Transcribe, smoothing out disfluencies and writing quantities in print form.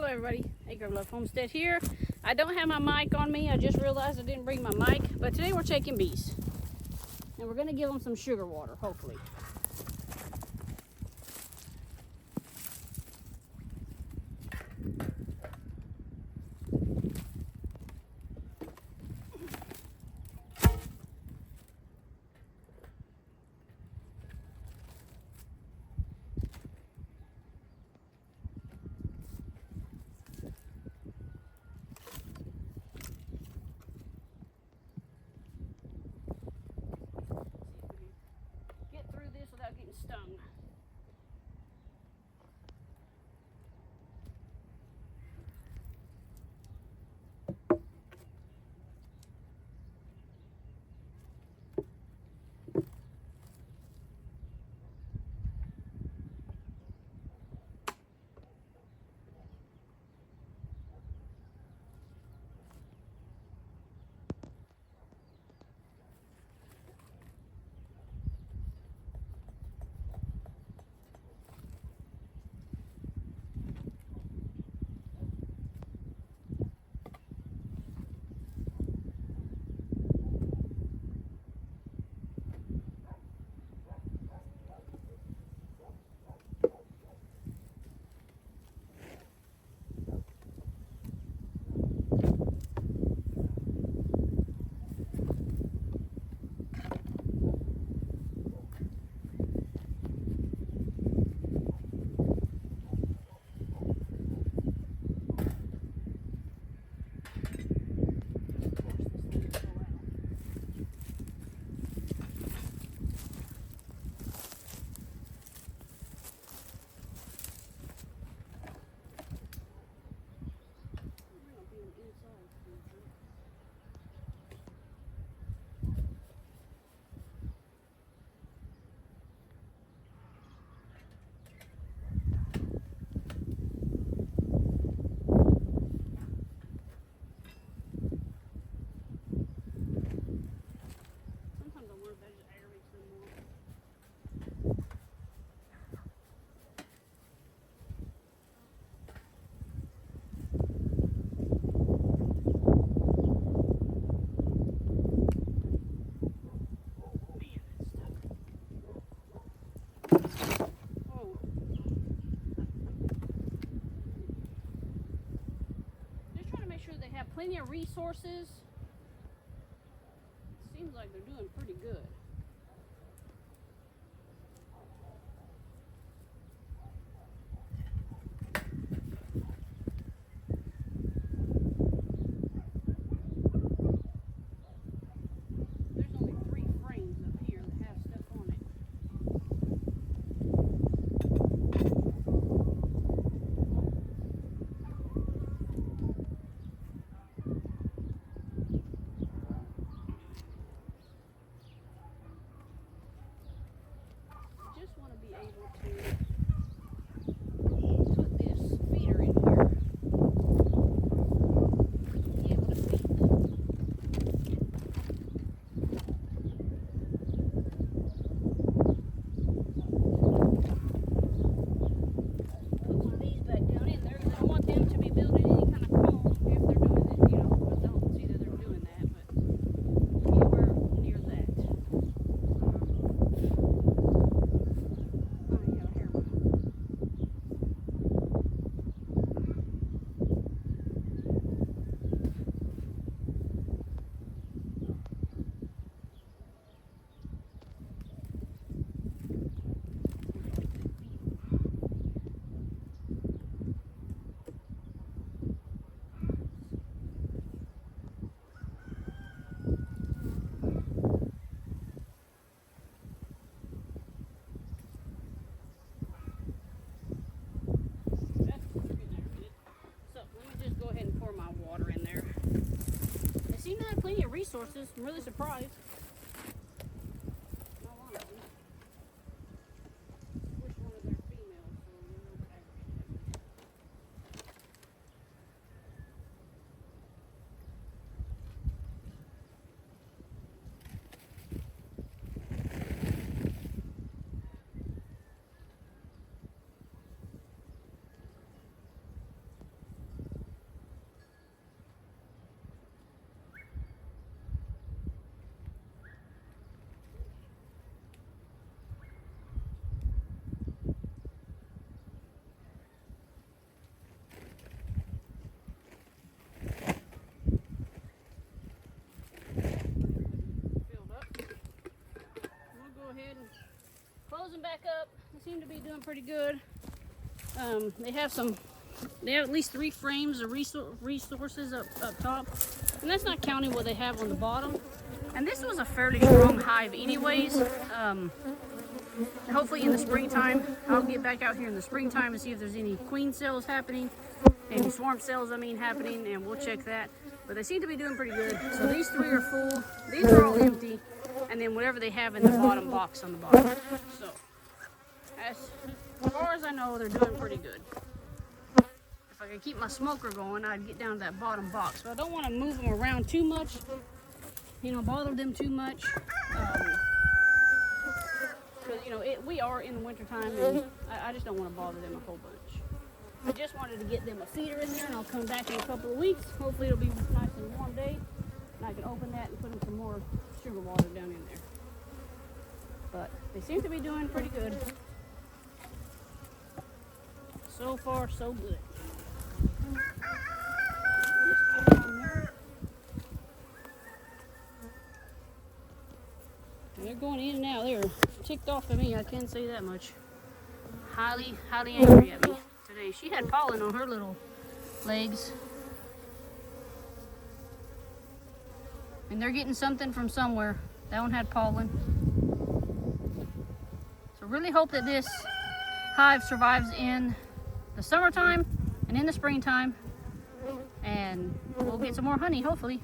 Hello everybody, Acre of Love Homestead here. I don't have my mic on me. I just realized I didn't bring my mic, but today we're taking bees. And we're gonna give them some sugar water, hopefully. Get through this without getting stung. Plenty of resources. Seems like they're doing pretty good. There's only 3 frames up here that have stuff on it. Just want to be able to put this feeder in here. Be able to feed them. Put one of these back down in there. I don't want them to be building any kind of comb if they're doing it, you know. I don't see that they're doing that, but anywhere near that. They seem to have plenty of resources. I'm really surprised. Which one of their females? back up. They seem to be doing pretty good. They have at least 3 frames of resources up top. And that's not counting what they have on the bottom. And this was a fairly strong hive anyways. Hopefully in the springtime, I'll get back out here in the springtime and see if there's any queen cells happening, any swarm cells happening, and we'll check that. But they seem to be doing pretty good. So these 3 are full, these are all empty, and then whatever they have in the bottom box on the bottom. So as far as I know, they're doing pretty good. If I could keep my smoker going, I'd get down to that bottom box. But I don't want to move them around too much, bother them too much. Because, we are in the winter time, and I just don't want to bother them a whole bunch. I just wanted to get them a feeder in there, and I'll come back in a couple of weeks. Hopefully it'll be a nice and warm day, and I can open that and put them some more sugar water down in there. But they seem to be doing pretty good. So far, so good. They're going in and out. They're ticked off at me, I can't say that much. Highly angry at me today. She had pollen on her little legs. And they're getting something from somewhere. That one had pollen. So really hope that this hive survives in the summertime and in the springtime. And we'll get some more honey, hopefully.